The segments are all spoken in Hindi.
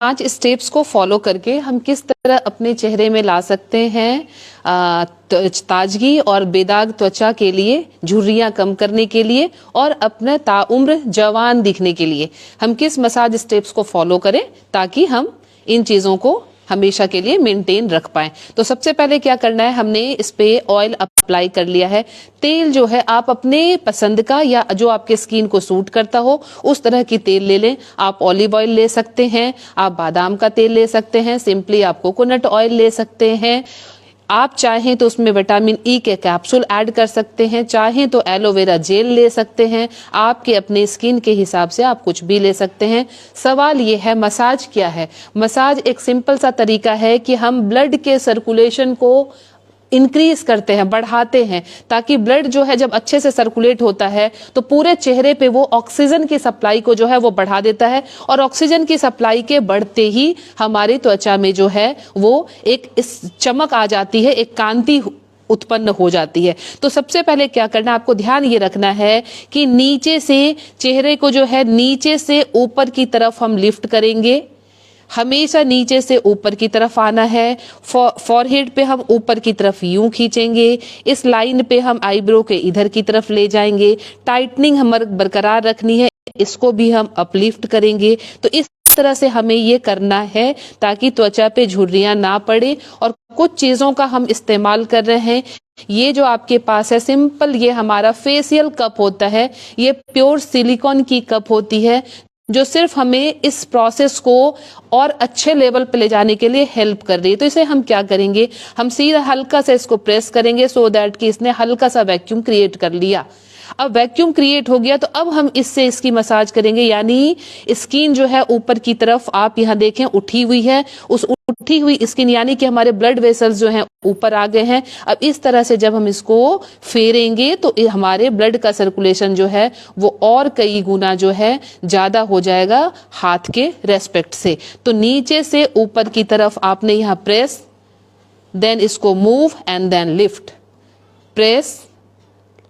5 स्टेप्स को फॉलो करके हम किस तरह अपने चेहरे में ला सकते हैं ताजगी और बेदाग त्वचा के लिए, झुर्रियां कम करने के लिए और अपने ताउम्र जवान दिखने के लिए हम किस मसाज स्टेप्स को फॉलो करें ताकि हम इन चीज़ों को हमेशा के लिए मेंटेन रख पाएं। तो सबसे पहले क्या करना है, हमने इस पे ऑयल अप्लाई कर लिया है। तेल जो है आप अपने पसंद का या जो आपके स्किन को सूट करता हो उस तरह की तेल ले लें। आप ऑलिव ऑयल ले सकते हैं, आप बादाम का तेल ले सकते हैं, सिंपली आप कोकोनट ऑयल ले सकते हैं। आप चाहें तो उसमें विटामिन ई के कैप्सूल ऐड कर सकते हैं, चाहें तो एलोवेरा जेल ले सकते हैं। आपके अपने स्किन के हिसाब से आप कुछ भी ले सकते हैं। सवाल ये है मसाज क्या है। मसाज एक सिंपल सा तरीका है कि हम ब्लड के सर्कुलेशन को इंक्रीज करते हैं, बढ़ाते हैं, ताकि ब्लड जो है जब अच्छे से सर्कुलेट होता है तो पूरे चेहरे पे वो ऑक्सीजन की सप्लाई को जो है वो बढ़ा देता है और ऑक्सीजन की सप्लाई के बढ़ते ही हमारी त्वचा में जो है वो एक इस चमक आ जाती है, एक कांति उत्पन्न हो जाती है। तो सबसे पहले क्या करना, आपको ध्यान ये रखना है कि नीचे से चेहरे को जो है नीचे से ऊपर की तरफ हम लिफ्ट करेंगे, हमेशा नीचे से ऊपर की तरफ आना है। फॉरहेड पे हम ऊपर की तरफ यूं खींचेंगे, इस लाइन पे हम आईब्रो के इधर की तरफ ले जाएंगे। टाइटनिंग हमारे बरकरार रखनी है, इसको भी हम अपलिफ्ट करेंगे। तो इस तरह से हमें ये करना है ताकि त्वचा पे झुर्रियां ना पड़े। और कुछ चीजों का हम इस्तेमाल कर रहे हैं। ये जो आपके पास है सिंपल, ये हमारा फेशियल कप होता है, ये प्योर सिलिकॉन की कप होती है जो सिर्फ हमें इस प्रोसेस को और अच्छे लेवल पे ले जाने के लिए हेल्प कर रही है। तो इसे हम क्या करेंगे, हम सीधा हल्का सा इसको प्रेस करेंगे सो दैट कि इसने हल्का सा वैक्यूम क्रिएट कर लिया। अब वैक्यूम क्रिएट हो गया तो अब हम इससे इसकी मसाज करेंगे, यानी स्किन जो है ऊपर की तरफ आप यहाँ देखें उठी हुई है। उस उठी हुई स्किन यानी कि हमारे ब्लड वेसल्स जो हैं ऊपर आ गए हैं। अब इस तरह से जब हम इसको फेरेंगे तो हमारे ब्लड का सर्कुलेशन जो है वो और कई गुना जो है ज्यादा हो जाएगा हाथ के रेस्पेक्ट से। तो नीचे से ऊपर की तरफ आपने यहाँ प्रेस, देन इसको move and then lift, press,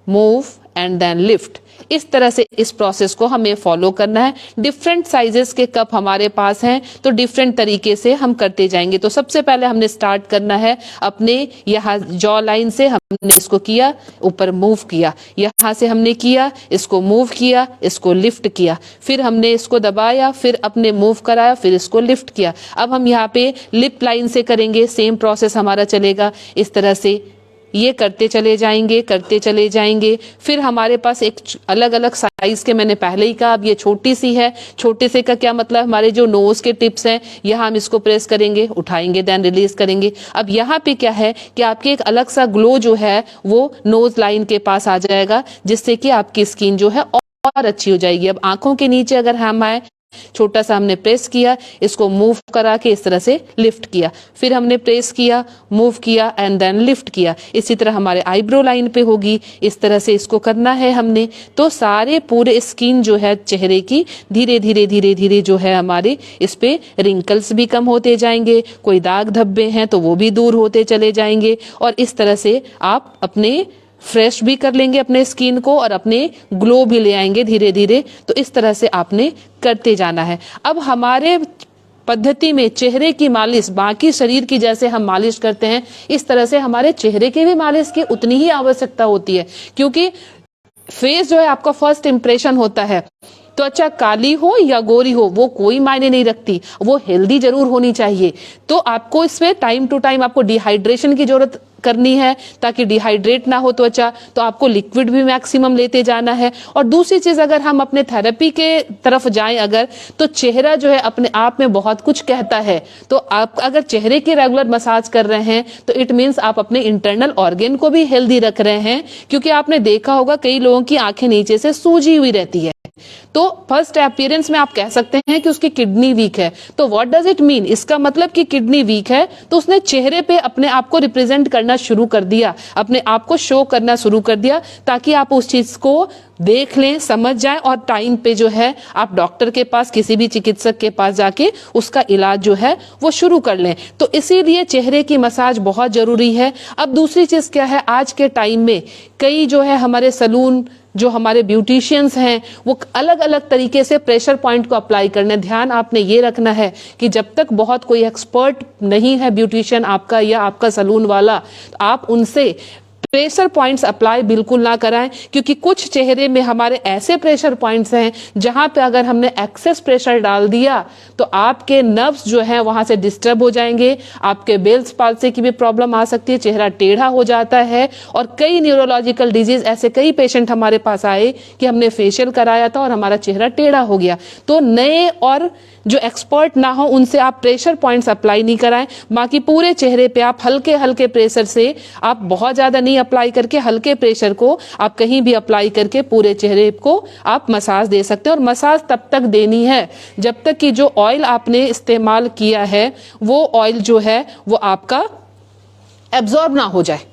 move and then lift. इस तरह से इस प्रोसेस को हमें फॉलो करना है। डिफरेंट साइजेस के कप हमारे पास हैं तो डिफरेंट तरीके से हम करते जाएंगे। तो सबसे पहले हमने स्टार्ट करना है अपने यहाँ जॉ लाइन से, हमने इसको किया, ऊपर मूव किया, यहाँ से हमने किया, इसको मूव किया, इसको लिफ्ट किया, फिर हमने इसको दबाया, फिर अपने मूव कराया, फिर इसको लिफ्ट किया। अब हम यहाँ पे लिप लाइन से करेंगे, सेम प्रोसेस हमारा चलेगा। इस तरह से ये करते चले जाएंगे, करते चले जाएंगे। फिर हमारे पास एक अलग अलग साइज के, मैंने पहले ही कहा, अब ये छोटी सी है। छोटे से का क्या मतलब, हमारे जो नोज के टिप्स हैं यहाँ हम इसको प्रेस करेंगे, उठाएंगे, देन रिलीज करेंगे। अब यहाँ पे क्या है कि आपके एक अलग सा ग्लो जो है वो नोज लाइन के पास आ जाएगा, जिससे कि आपकी स्किन जो है और अच्छी हो जाएगी। अब आंखों के नीचे अगर हम आए, छोटा सा हमने प्रेस किया, इसको मूव करा के इस तरह से लिफ्ट किया, फिर हमने प्रेस किया, मूव किया एंड देन लिफ्ट किया। इसी तरह हमारे आईब्रो लाइन पे होगी, इस तरह से इसको करना है हमने। तो सारे पूरे स्किन जो है चेहरे की धीरे धीरे धीरे धीरे जो है हमारे इस पे रिंकल्स भी कम होते जाएंगे, कोई दाग धब्बे हैं तो वो भी दूर होते चले जाएंगे। और इस तरह से आप अपने फ्रेश भी कर लेंगे अपने स्किन को और अपने ग्लो भी ले आएंगे धीरे धीरे। तो इस तरह से आपने करते जाना है। अब हमारे पद्धति में चेहरे की मालिश बाकी शरीर की जैसे हम मालिश करते हैं, इस तरह से हमारे चेहरे की भी मालिश की उतनी ही आवश्यकता होती है, क्योंकि फेस जो है आपका फर्स्ट इंप्रेशन होता है। त्वचा काली हो या गोरी हो वो कोई मायने नहीं रखती, वो हेल्दी जरूर होनी चाहिए। तो आपको इसमें टाइम टू टाइम आपको डिहाइड्रेशन की जरूरत करनी है ताकि डिहाइड्रेट ना हो त्वचा। तो आपको लिक्विड भी मैक्सिमम लेते जाना है। और दूसरी चीज, अगर हम अपने थेरेपी के तरफ जाएं अगर, तो चेहरा जो है अपने आप में बहुत कुछ कहता है। तो आप अगर चेहरे की रेगुलर मसाज कर रहे हैं तो इट मीन्स आप अपने इंटरनल ऑर्गन को भी हेल्दी रख रहे हैं। क्योंकि आपने देखा होगा कई लोगों की आंखें नीचे से सूजी हुई रहती है, तो फर्स्ट अपीयरेंस में आप कह सकते हैं कि उसकी किडनी वीक है। तो व्हाट डज इट मीन, इसका मतलब कि किडनी वीक है तो उसने चेहरे पे अपने आप को रिप्रेजेंट करना शुरू कर दिया, अपने आप को शो करना शुरू कर दिया, ताकि आप उस चीज को देख लें, समझ जाएं और टाइम पे जो है आप डॉक्टर के पास, किसी भी चिकित्सक के पास जाके उसका इलाज जो है वो शुरू कर लें। तो इसीलिए चेहरे की मसाज बहुत जरूरी है। अब दूसरी चीज क्या है, आज के टाइम में कई जो है हमारे सलून जो हमारे ब्यूटिशियंस हैं वो अलग अलग तरीके से प्रेशर पॉइंट को अप्लाई करने। ध्यान आपने ये रखना है कि जब तक बहुत कोई एक्सपर्ट नहीं है ब्यूटिशियन आपका या आपका सलून वाला, तो आप उनसे प्रेशर पॉइंट्स अप्लाई बिल्कुल ना कराएं, क्योंकि कुछ चेहरे में हमारे ऐसे प्रेशर पॉइंट्स हैं जहां पे अगर हमने एक्सेस प्रेशर डाल दिया तो आपके नर्व्स जो हैं वहां से डिस्टर्ब हो जाएंगे, आपके बेल्स पाल्सी की भी प्रॉब्लम आ सकती है, चेहरा टेढ़ा हो जाता है। और कई न्यूरोलॉजिकल डिजीज, ऐसे कई पेशेंट हमारे पास आए कि हमने फेशियल कराया था और हमारा चेहरा टेढ़ा हो गया। तो नए और जो एक्सपर्ट ना हो उनसे आप प्रेशर पॉइंट्स अप्लाई नहीं कराएं। बाकी पूरे चेहरे पे आप हल्के हल्के प्रेशर से, आप बहुत ज्यादा नहीं अप्लाई करके, हल्के प्रेशर को आप कहीं भी अप्लाई करके पूरे चेहरे को आप मसाज दे सकते हैं। और मसाज तब तक देनी है जब तक कि जो ऑयल आपने इस्तेमाल किया है वो ऑयल जो है वो आपका एब्जॉर्ब ना हो जाए।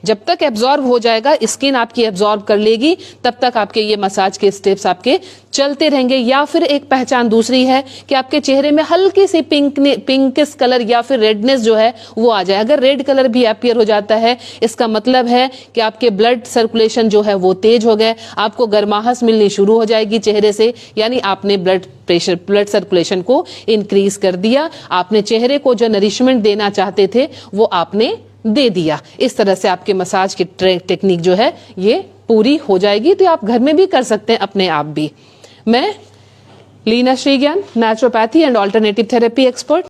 जब तक एब्जॉर्ब हो जाएगा, स्किन आपकी एब्जॉर्ब कर लेगी, तब तक आपके ये मसाज के स्टेप्स आपके चलते रहेंगे। या फिर एक पहचान दूसरी है कि आपके चेहरे में हल्की सी पिंकिश कलर या फिर रेडनेस जो है वो आ जाए। अगर रेड कलर भी अपीयर हो जाता है, इसका मतलब है कि आपके ब्लड सर्कुलेशन जो है वो तेज हो गए, आपको गर्माहट मिलनी शुरू हो जाएगी चेहरे से, यानी आपने ब्लड सर्कुलेशन को इंक्रीज कर दिया। आपने चेहरे को जो नरिशमेंट देना चाहते थे वो आपने दे दिया। इस तरह से आपके मसाज की टेक्निक जो है ये पूरी हो जाएगी। तो आप घर में भी कर सकते हैं अपने आप भी। मैं Leena Shrigyan, naturopathy and alternative therapy expert.